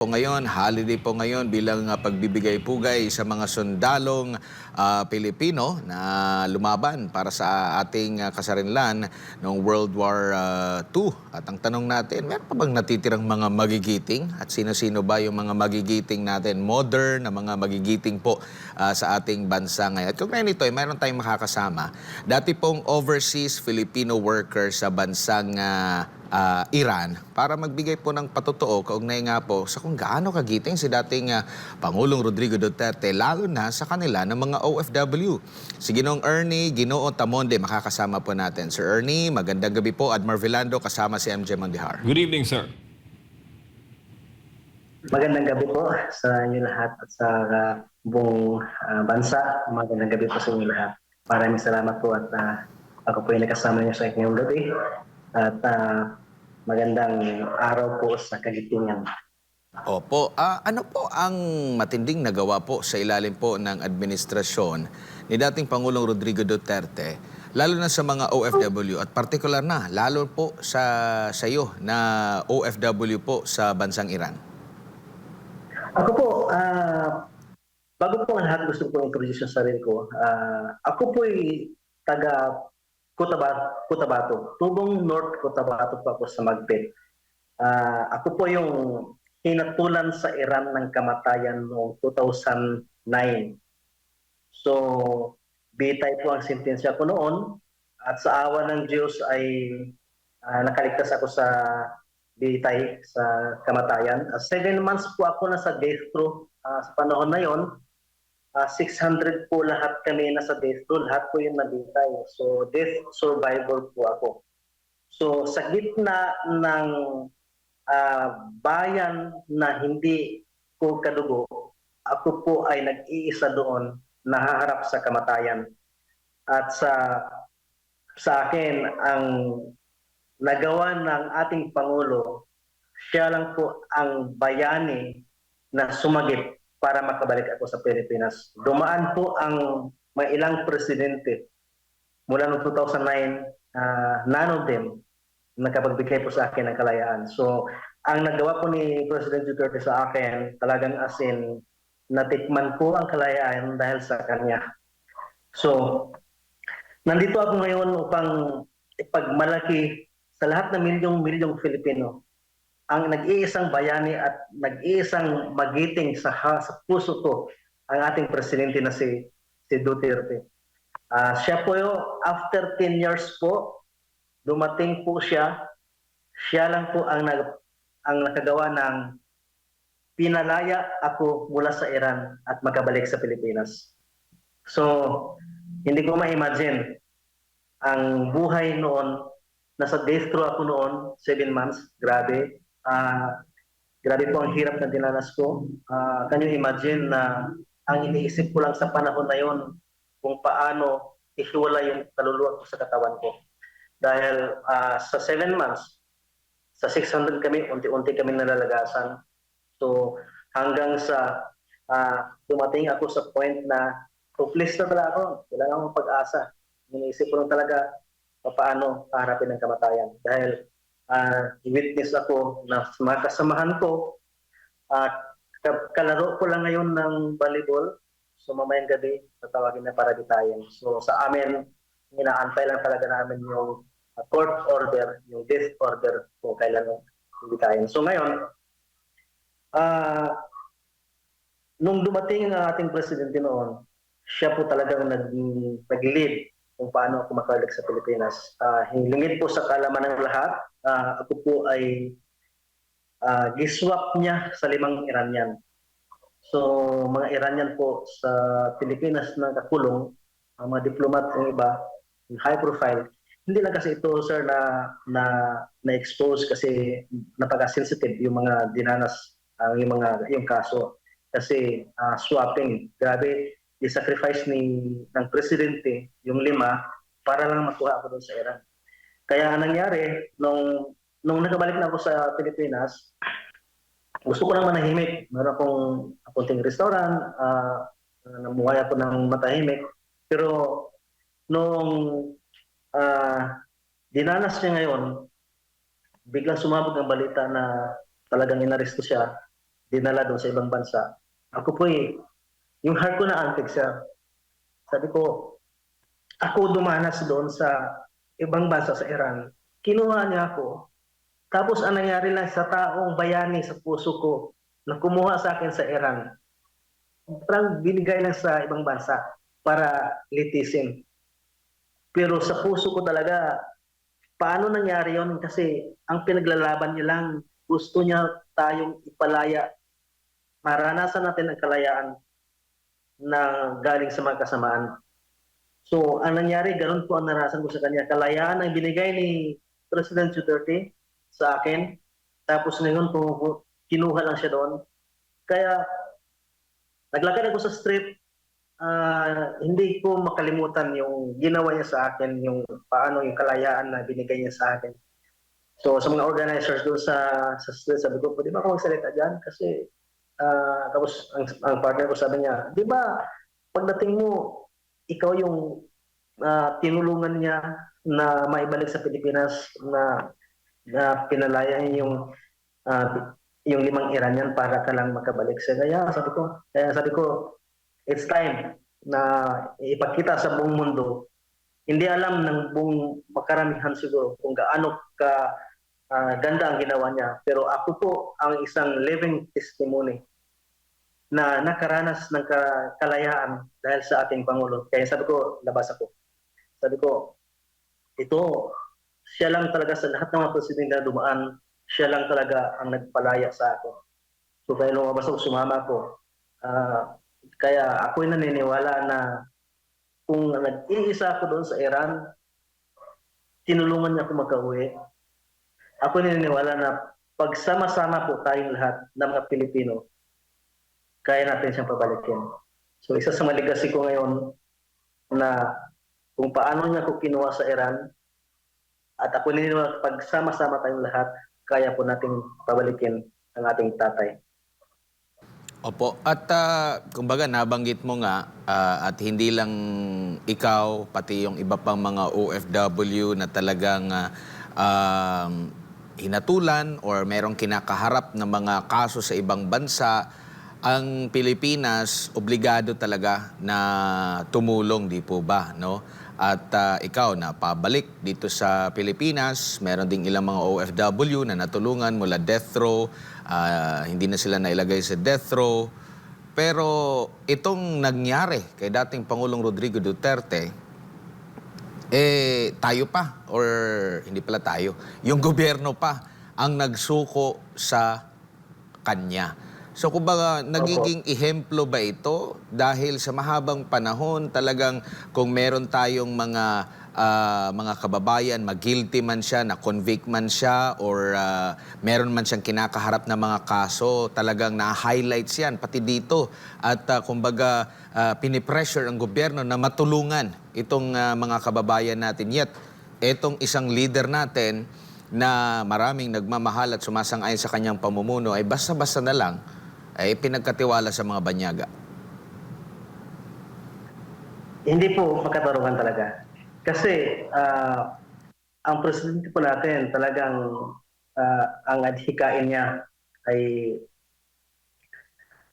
Po ngayon, holiday po ngayon bilang pagbibigay-pugay sa mga sundalong Pilipino na lumaban para sa ating kasarinlan noong World War II. At ang tanong natin, meron pa bang natitirang mga magigiting? At sino-sino ba yung mga magigiting natin? Modern na mga magigiting po sa ating bansa ngayon. At kung ngayon ito, meron tayong makakasama. Dati pong overseas Filipino worker sa bansang Iran para magbigay po ng patotoo kaugnay nga po sa kung gaano kagiting si dating Pangulong Rodrigo Duterte lalo na sa kanila ng mga OFW. Si Ginoong Ernie Ginoo Tamonde makakasama po natin. Sir Ernie, magandang gabi po. Admar Vilando kasama si MJ Mondihar. Good evening, sir. Magandang gabi po sa inyo lahat at sa buong bansa. Magandang gabi po sa inyo lahat. Maraming salamat po at ako po ay nakasama niyo sa inyong gabi. At magandang araw po sa kagitingan. Opo, ano po ang matinding nagawa po sa ilalim po ng administrasyon ni dating Pangulong Rodrigo Duterte, lalo na sa mga OFW at partikular na, lalo po sa iyo na OFW po sa bansang Iran? Ako po, bago po ang lahat gusto ko introduce yung sarili ko. Ako po ay taga Cotabato, Tubong North Cotabato po ako sa Magpet. Ako po yung hinatulan sa Iran ng kamatayan noong 2009. So, bitay po ang sentensya ko noon at sa awa ng Diyos ay nakaligtas ako sa bitay sa kamatayan. 7 months po ako nasa death row sa panahon na yon. 600 po lahat kami nasa death row, lahat po yung nabitay. So, death survivor po ako. So, sa gitna ng bayan na hindi ko kadugo, ako po ay nag-iisa doon, nahaharap sa kamatayan. At sa akin, ang nagawa ng ating Pangulo, siya lang po ang bayani na sumagip para makabalik ako sa Pilipinas. Dumaan po ang mga ilang presidente mula noong 2009, none of them nakapagbigay po sa akin ng kalayaan. So, ang nagawa po ni President Duterte sa akin, talagang as in, natikman ko ang kalayaan dahil sa kanya. So, nandito ako ngayon upang ipagmalaki sa lahat ng milyong-milyong Filipino ang nag-iisang bayani at nag-iisang magiting sa puso ko ang ating presidente na si Duterte. Siya po after 10 years po, dumating po siya. Siya lang po ang nakagawa ng pinalaya ako mula sa Iran at makabalik sa Pilipinas. So, hindi ko ma-imagine ang buhay noon. Nasa death row ako noon, 7 months, grabe. Grabe po ang hirap na dinanas ko. Can you imagine na ang iniisip ko lang sa panahon na yon kung paano ihiwala yung kaluluwa ko sa katawan ko. Dahil sa 7 months, sa 600 kami, unti-unti kami nalalagasan. So hanggang sa dumating ako sa point na hopeless na talaga ako. Kailangan akong pag-asa. Iniisip ko lang talaga paano haharapin ang kamatayan. Dahil witness ako na mga kasamahan ko, kalaro ko lang ngayon ng volleyball. So mamayang gabi, tatawagin na para bitayin. So sa amin, inaantay lang talaga namin yung court order, yung death order kung kailan bitayin. So ngayon, nung dumating ang ating presidente noon, siya po talagang nag-lead kung paano ako makabalik sa Pilipinas. Hinilingid po sa kalaman ng lahat. Ako po ay giswap niya sa 5 Iranian. So, mga Iranian po sa Pilipinas na kakulong, mga diplomat ng iba, high profile. Hindi lang kasi ito, sir, na-expose kasi napaka-sensitive yung mga dinanas, yung kaso. Kasi swapping, grabe, i-sacrifice ng presidente yung 5 para lang makuha ako doon sa Iran. Kaya nangyari, nung nakabalik na ako sa Pilipinas, gusto ko lang manahimik. Meron akong apunting restaurant, namuhay ako ng matahimik. Pero nung dinanas niya ngayon, biglang sumabog ang balita na talagang inaresto siya. dinala doon sa ibang bansa. Ako po yung heart ko na antig siya. Sabi ko, ako dumanas doon sa ibang bansa sa Iran. Kinuha niya ako. Tapos ang nangyari lang sa taong bayani sa puso ko na kumuha sa akin sa Iran, parang binigay lang sa ibang bansa para litisin. Pero sa puso ko talaga, paano nangyari yon? Kasi ang pinaglalaban niya lang, gusto niya tayong ipalaya. Maranasan natin ang kalayaan na galing sa mga kasamaan. So, ang nangyari, ganun po ang naranasan ko sa kanya. Kalayaan ang binigay ni President Duterte sa akin. Tapos ngayon po, kinuha lang siya doon. Kaya, naglakad ako sa street, hindi ko makalimutan yung ginawa niya sa akin, yung paano yung kalayaan na binigay niya sa akin. So, sa mga organizers doon sa street, sabi ko, pwede ba ako magsalita dyan? Kasi, tapos ang partner ko sabi niya, di ba, pagdating mo, ikaw yung tinulungan niya na maibalik sa Pilipinas na pinalaya yung 5 Iranian para ka lang makabalik sa kaya sabi ko it's time na ipakita sa buong mundo. Hindi alam ng buong makaramihan siguro kung gaano ka ganda ang ginawa niya, pero ako po ang isang living testimony na nakaranas ng kalayaan dahil sa ating Pangulo. Kaya sabi ko, labas ako. Sabi ko, ito, siya lang talaga sa lahat ng mga presidente na dumaan, siya lang talaga ang nagpalaya sa akin. So kaya lumabas ako, sumama ko. Kaya ako'y naniniwala na kung nag-iisa ako doon sa Iran, tinulungan niya ako makauwi. Ako naniniwala na pagsama-sama po tayong lahat ng mga Pilipino, kaya natin siyang pabalikin. So isa sa maligasi ko ngayon na kung paano niya ako kinuha sa Iran at ako naniniwala pagsama-sama tayong lahat, kaya po nating pabalikin ang ating tatay. Opo. At kumbaga nabanggit mo nga at hindi lang ikaw, pati yung iba pang mga OFW na talagang hinatulan or merong kinakaharap na mga kaso sa ibang bansa, ang Pilipinas obligado talaga na tumulong, di po ba, no? At ikaw na pabalik dito sa Pilipinas, meron ding ilang mga OFW na natulungan mula death row, hindi na sila nailagay sa death row. Pero itong nangyari kay dating Pangulong Rodrigo Duterte, tayo pa, or hindi pala tayo, yung gobyerno pa ang nagsuko sa kanya. So kumbaga, nagiging ehemplo ba ito dahil sa mahabang panahon talagang kung meron tayong mga kababayan, mag-guilty man siya, na-convict man siya, or meron man siyang kinakaharap na mga kaso, talagang na-highlights yan, pati dito. At kumbaga, pinipressure ang gobyerno na matulungan itong mga kababayan natin. Yet, itong isang leader natin na maraming nagmamahal at sumasang-ayon sa kanyang pamumuno ay basta-basta na lang ay pinagkatiwala sa mga banyaga. Hindi po makatarungan talaga. Kasi ang presidente po natin talagang ang adhikain niya ay,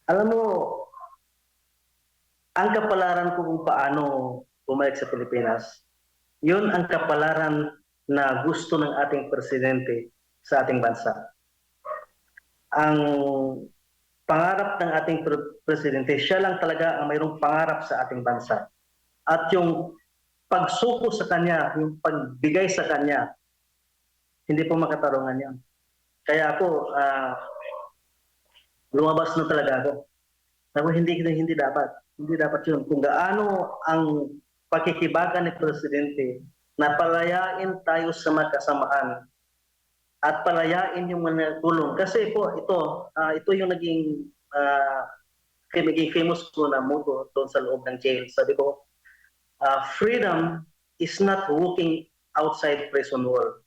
alam mo, ang kapalaran ko kung paano bumalik sa Pilipinas, yun ang kapalaran na gusto ng ating presidente sa ating bansa. Ang pangarap ng ating presidente, siya lang talaga ang mayroong pangarap sa ating bansa. At yung pagsuko sa kanya, yung pagbigay sa kanya, hindi po makatarungan yan. Kaya ako, lumabas na talaga ako. Sabi, hindi dapat. Hindi dapat yun. Kung gaano ang pakikibagan ni Presidente na palayain tayo sa magkasamaan at palayain yung mga tulong. Kasi po, ito yung naging famous ko na motto doon sa loob ng jail. Sabi ko, freedom is not walking outside prison wall.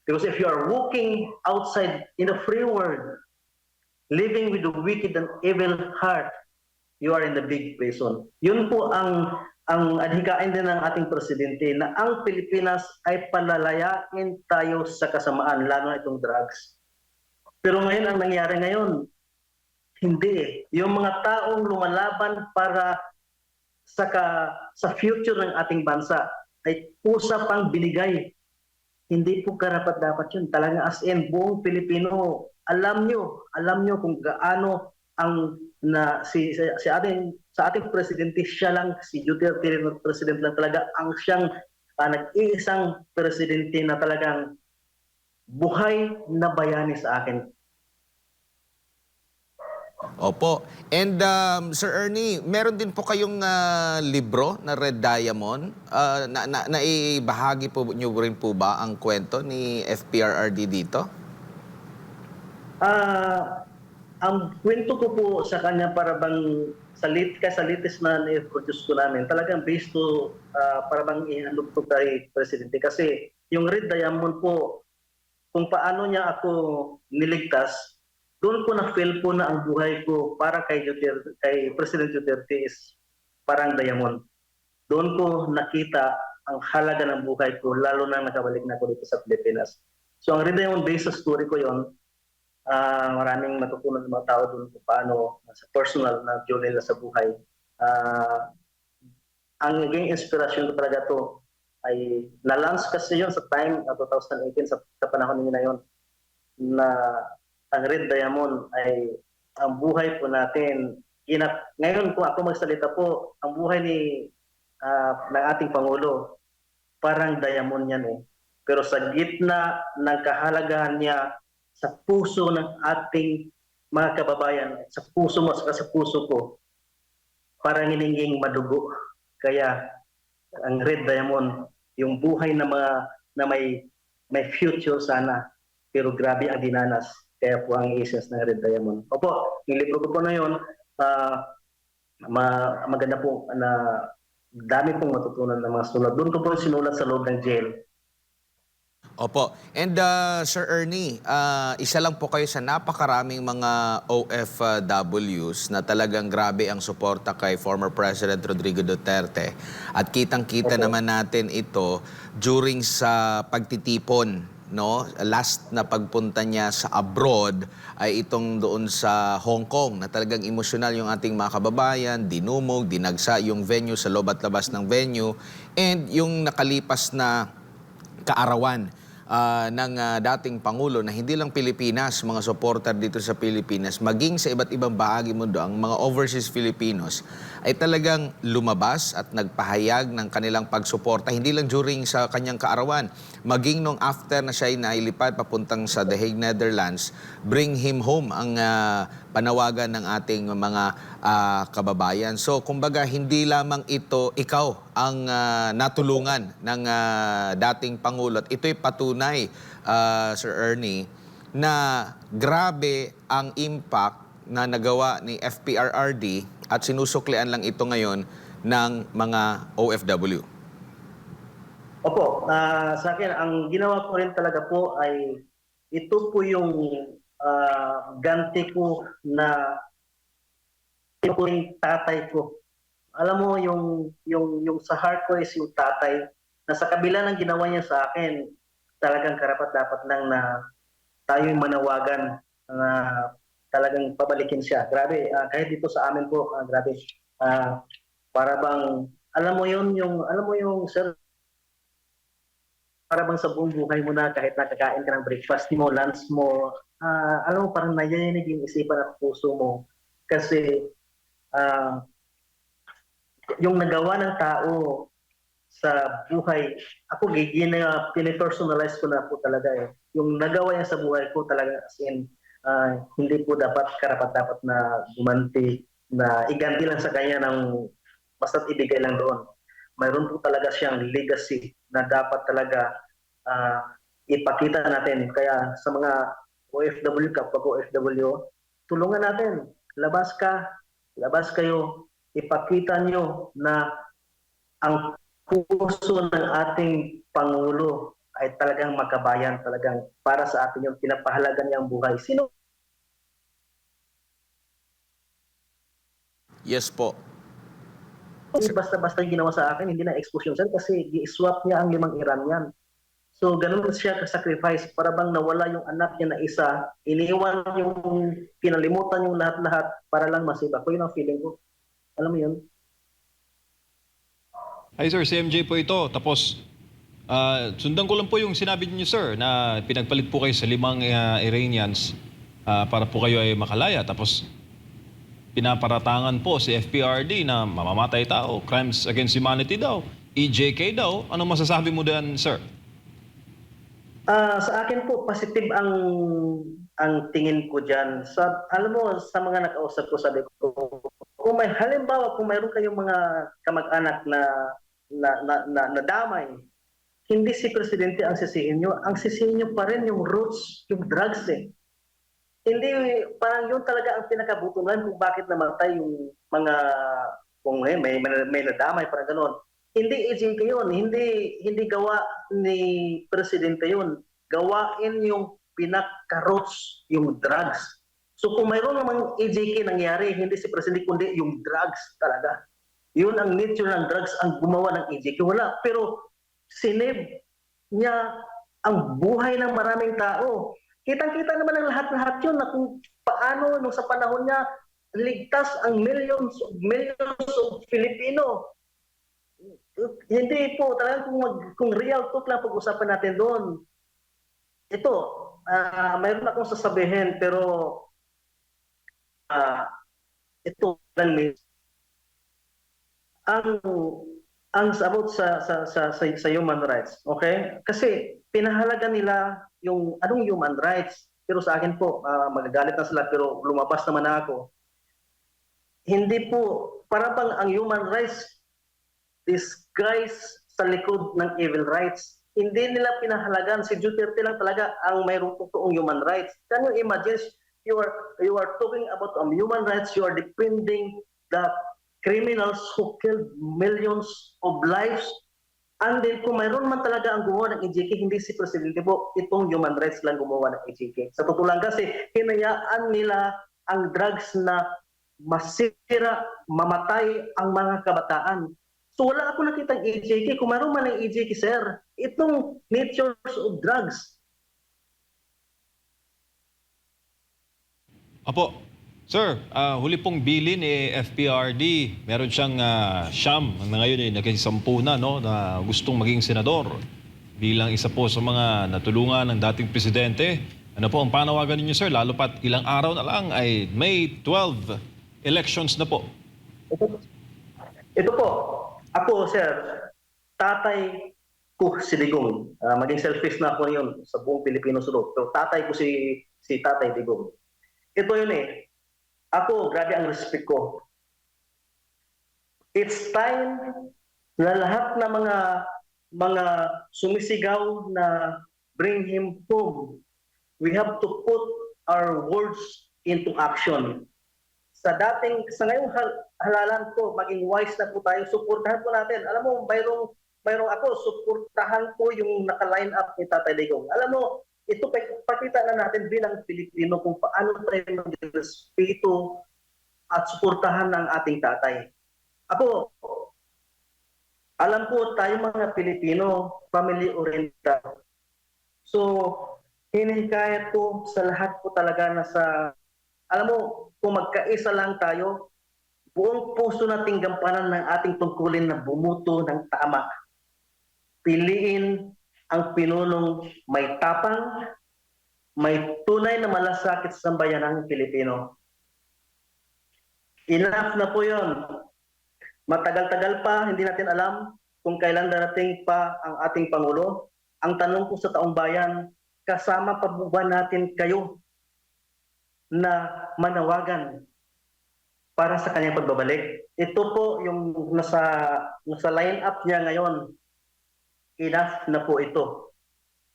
Because if you are walking outside in the free world, living with a wicked and evil heart, you are in the big prison. Yun po ang adhikain din ng ating presidente na ang Pilipinas ay palalayain tayo sa kasamaan, lalo na itong drugs. Pero ngayon, ang nangyari ngayon, Hindi eh. Yung mga taong lumalaban para sa future ng ating bansa ay kusa pang binigay. Hindi po karapat-dapat yun. Talaga as in, buong Pilipino, alam nyo kung gaano ang si ating sa ating presidente, siya lang, si Duterte president lang talaga ang siyang nag-iisang presidente na talagang buhay na bayani sa akin. Opo. And Sir Ernie, meron din po kayong libro na Red Diamond. Naibahagi po niyo rin po ba ang kwento ni FPRRD dito? Ah, ang kwento ko po sa kanya para bang sa latest na i-produce ko namin, talagang based to para bang ihandog ko kay Presidente. Kasi yung Red Diamond po, kung paano niya ako niligtas, doon ko na-feel po na ang buhay ko para kay Duterte, kay President Duterte is parang diamond. Doon ko nakita ang halaga ng buhay ko, lalo na nakabalik na ako dito sa Pilipinas. So ang Red Diamond based sa story ko yon, maraming matutunan ng mga tao doon kung paano sa personal na journey nila sa buhay. Ah, ang naging inspirasyon ko talaga to ay na-launch kasi yon sa time 2018 sa panahon na yon na ang Red Diamond ay ang buhay po natin. Ngayon kung ako magsalita po, ang buhay ng ating Pangulo, parang diamond yan eh. Pero sa gitna ng kahalagahan niya sa puso ng ating mga kababayan, sa puso mo at sa puso ko, parang hininging madugo. Kaya ang Red Diamond, yung buhay na may future sana, pero grabe ang dinanas. Kaya po ang essence ng Red Diamond. Opo, yung libro ko po na yun, maganda po na dami pong matutunan ng mga sulat. Doon ko po sinulat sa loob ng jail. Opo. And Sir Ernie, isa lang po kayo sa napakaraming mga OFWs na talagang grabe ang suporta kay former President Rodrigo Duterte. At kitang-kita Opo. naman natin ito during sa pagtitipon, no? Last na pagpunta niya sa abroad ay itong doon sa Hong Kong na talagang emosyonal yung ating mga kababayan, dinumog, dinagsa yung venue sa loob at labas ng venue, and yung nakalipas na kaarawan ng dating Pangulo na hindi lang Pilipinas, mga supporter dito sa Pilipinas, maging sa iba't ibang bahagi mundo, ang mga overseas Filipinos ay talagang lumabas at nagpahayag ng kanilang pagsuporta, hindi lang during sa kanyang kaarawan, maging nung after na siya ay nailipad papuntang sa The Hague, Netherlands, bring him home ang panawagan ng ating mga kababayan. So, kumbaga, hindi lamang ito, ikaw ang natulungan ng dating Pangulo. At ito'y patunay, Sir Ernie, na grabe ang impact na nagawa ni FPRRD at sinusuklian lang ito ngayon ng mga OFW. Opo, sa akin, ang ginawa ko rin talaga po ay ito po yung ganti ko na ito po yung tatay ko. Alam mo, yung sa heart ko is yung tatay na sa kabila ng ginawa niya sa akin, talagang karapat-dapat lang na tayo yung manawagan na talagang pabalikin siya. Grabe, kahit dito sa amin po, grabe. Ah, para bang, alam mo yung sir, para bang sa buong buhay mo na kahit nakakain ka ng breakfast mo, lunch mo, alam mo parang nayayanig yung isipan at puso mo. Kasi ah, yung nagawa ng tao sa buhay, ako pinipersonalize ko na po talaga eh. Yung nagawa niya sa buhay ko talaga as in, hindi po dapat karapat-dapat na gumanti, na iganti lang sa kanya ng basta't ibigay lang doon. Mayroon po talaga siyang legacy na dapat talaga ipakita natin. Kaya sa mga OFW, kapag OFW, tulungan natin. Labas kayo, ipakita nyo na ang puso ng ating Pangulo ay talagang makabayan, talagang para sa atin yung pinapahalagan niyang buhay. Sino Yes po. basta-basta yung ginawa sa akin, hindi na expose yun, sir, kasi i-swap niya ang 5 Iranian. So ganun siya ka-sacrifice para bang nawala yung anak niya na isa, iniwan yung kinalimutan yung lahat-lahat para lang masiba ko. Yun ang feeling ko. Alam mo yun? Hi sir, si MJ po ito. Tapos, sundan ko lang po yung sinabi niyo sir na pinagpalit po kayo sa 5 Iranians para po kayo ay makalaya. Tapos, pinaparatangan po si FPRD na mamamatay tao, crimes against humanity daw, EJK daw. Ano masasabi mo diyan sir? Sa akin po, positive ang tingin ko diyan. Alam mo, sa mga nakausap ko, sabi ko, kung may halimbawa, kung mayroon kayong mga kamag-anak na nadamay, hindi si Presidente ang sisihin nyo. Ang sisihin nyo pa rin yung roots, yung drugs eh. Hindi, parang yun talaga ang pinakabutulan kung bakit namatay yung mga, kung may nadamay, parang gano'n. Hindi agent yun, hindi gawa ni Presidente yun. Gawain yung pinaka-roots, yung drugs. So kung mayroon namang AJK nangyari, hindi si Presidente kundi yung drugs talaga. Yun ang nature ng drugs ang gumawa ng AJK. Wala, pero sinave niya ang buhay ng maraming tao. Kitang-kita naman ang lahat-lahat yun na kung paano nung sa panahon niya ligtas ang millions of Filipino. Hindi po, talagang kung real talk lang pag-usapan natin doon. Ito, mayroon akong sasabihin pero ito lang ang about sa human rights, okay? Kasi pinahalaga nila yung anong human rights. Pero sa akin po, magagalit na sila pero lumabas naman ako. Hindi po, para bang ang human rights disguise sa likod ng evil rights. Hindi nila pinahalagan. Si Duterte lang talaga ang mayroong totoong human rights. Can you imagine, you are talking about human rights, you are defending the criminals who killed millions of lives. And then kung mayroon man talaga ang gumawa ng EJK, hindi si Presidente po, itong human rights lang gumawa ng EJK. Sa totoo lang kasi, hinayaan nila ang drugs na masira, mamatay ang mga kabataan. So wala ako nakitang EJK. Kung mayroon man ng EJK, sir, itong natures of drugs. Apo, sir, huli pong bilin ni FPRD, meron siyang siyam na ngayon naging 10 na, no, na gustong maging senador bilang isa po sa mga natulungan ng dating presidente. Ano po ang panawagan ninyo sir, lalo pat ilang araw na lang ay May 12 elections na po. Ito po, ako sir, tatay ko si Digong. Maging selfish na ako yun sa buong Pilipino sulok. Pero tatay ko si Tatay Digong. Ito yun eh. Ako, grabe ang respect ko. It's time na lahat ng mga sumisigaw na bring him home. We have to put our words into action. Sa ngayong halalan ko, maging wise na po tayo, suportahan po natin. Alam mo, mayroong ako, suportahan ko yung naka-line up ni Tatay Digong. Alam mo, ito pakita na natin bilang Pilipino kung paano tayo mag-respeto at suportahan ng ating tatay. Ako, alam po tayo mga Pilipino, family-oriented. So, hinihikayat ko sa lahat po talaga na alam mo, kung magkaisa lang tayo, buong puso nating gampanan ng ating tungkulin na bumuto ng tama. Piliin ang pinunong may tapang, may tunay na malasakit sa sambayanang Pilipino. Enough na po yun. Matagal-tagal pa, hindi natin alam kung kailan darating pa ang ating Pangulo. Ang tanong ko sa taong bayan, kasama pa ba natin kayo na manawagan para sa kanyang pagbabalik? Ito po yung nasa line-up niya ngayon. Enough na po ito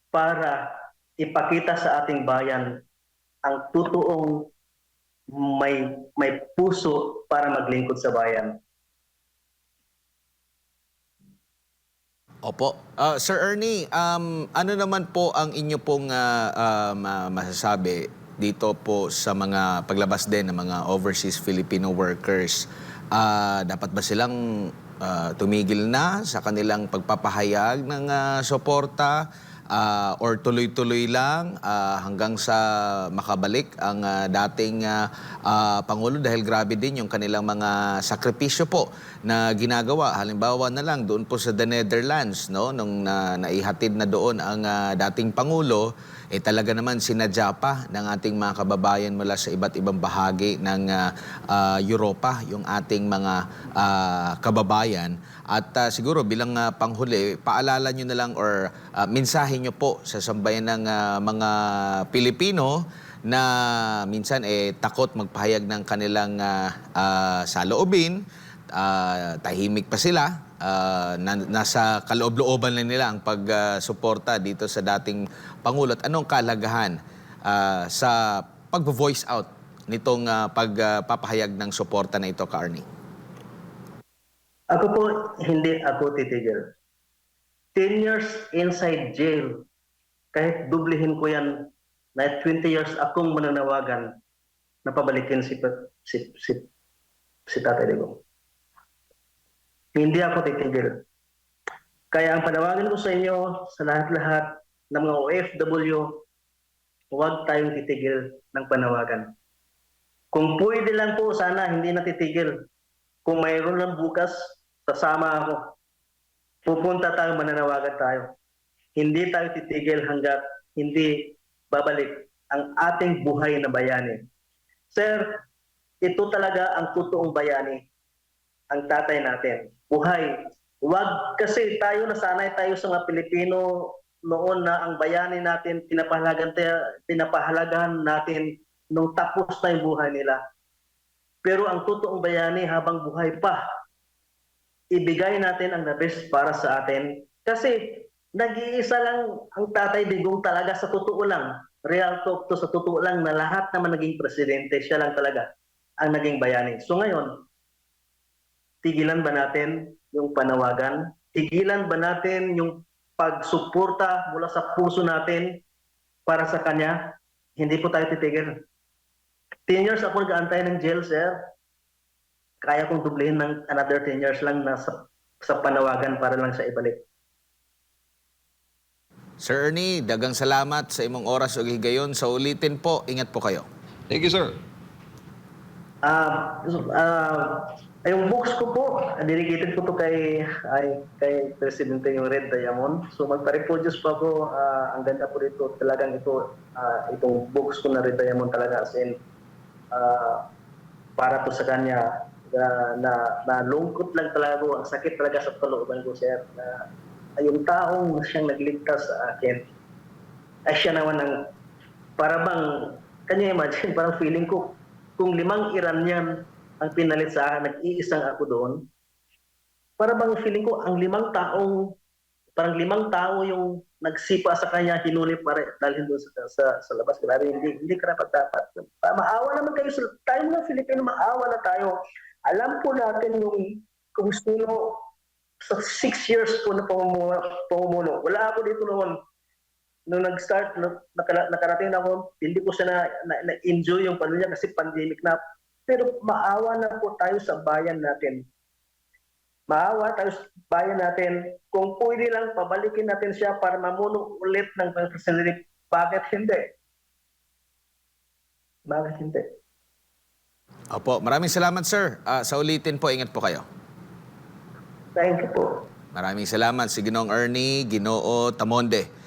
para ipakita sa ating bayan ang totoong may puso para maglingkod sa bayan. Opo. Sir Ernie, ano naman po ang inyo pong masasabi dito po sa mga paglabas din ng mga overseas Filipino workers? Dapat ba silang tumigil na sa kanilang pagpapahayag ng suporta? or tuloy-tuloy lang hanggang sa makabalik ang dating Pangulo dahil grabe din yung kanilang mga sakripisyo po na ginagawa. Halimbawa na lang doon po sa The Netherlands, no, nung naihatid na doon ang dating Pangulo, talaga naman sinadya pa ng ating mga kababayan mula sa iba't ibang bahagi ng Europa, yung ating mga kababayan. At siguro bilang panghuli, paalala nyo na lang or mensahe nyo po sa sambayan ng mga Pilipino na minsan takot magpahayag ng kanilang saloobin, tahimik pa sila, nasa kaloob-looban lang nila ang pagsuporta dito sa dating Pangulo. At anong kalagahan sa pag-voice out nitong pagpapahayag ng suporta na ito, Ka-Arnie? Ako po, hindi ako titigil. 10 years inside jail, kahit dublihin ko yan, na 20 years akong mananawagan na pabalikin si Tatay Digong. Hindi ako titigil. Kaya ang panawagan ko sa inyo, sa lahat-lahat ng mga OFW, huwag tayong titigil ng panawagan. Kung pwede lang po, sana hindi na titigil. Kung mayroon lang bukas, sasama ako. Pupunta tayo, mananawagan tayo. Hindi tayo titigil hanggat hindi babalik ang ating buhay na bayani. Sir, ito talaga ang totoong bayani, ang tatay natin. Buhay. Huwag kasi tayo nasanay tayo sa mga Pilipino noon na ang bayani natin, pinapahalagahan natin nung tapos na yung buhay nila. Pero ang totoong bayani habang buhay pa, ibigay natin ang the best para sa atin. Kasi nag-iisa lang ang Tatay Digong talaga sa totoo lang. Real talk to, sa totoo lang na lahat naman naging presidente, siya lang talaga ang naging bayani. So ngayon, tigilan ba natin yung panawagan? Tigilan ba natin yung pagsuporta mula sa puso natin para sa kanya? Hindi po tayo titigil. 10 years ako nag-aantay ng jail, sir. Kaya kong dublihin ng another 10 years lang na sa panawagan para lang sa ibalik. Sir Ernie, dagang salamat sa imong oras o higayon. Sa ulitin po, ingat po kayo. Thank you, sir. Yung books ko po, dedicated ko to kay Presidente yung Red Diamond. So magpa-reproduce pa ako. Ang ganda po dito, talagang itong books ko na Red Diamond talaga as in para to sa kanya. Na lungkot lang talaga ko, ang sakit talaga sa kalooban ko, sir, na yung taong siyang nagligtas sa akin ay siya naman ang para bang, kanya imagine, parang feeling ko kung 5 Iranian ang pinalit sa akin, nag-iisang ako doon, para bang feeling ko ang 5 taong parang 5 tao yung nagsipa sa kanya, hinuli para dalhin doon sa labas. Grabe, hindi karapat-dapat. Maawa naman kayo, tayo mga Filipino, maawa na tayo. Alam po natin yung kung sino sa 6 years po na pamumuno. Wala ako dito noon. Nung nag-start, nakarating ako, hindi ko siya na-enjoy yung pamilya kasi pandemic na. Pero maawa na po tayo sa bayan natin. Maawa tayo sa bayan natin. Kung pwede lang, pabalikin natin siya para mamuno ulit ng presidente. Bakit hindi? Bakit hindi? Opo, maraming salamat, sir. Sa ulitin po, ingat po kayo. Thank you po. Maraming salamat si Ginoong Ernie Ginoo Tamonde.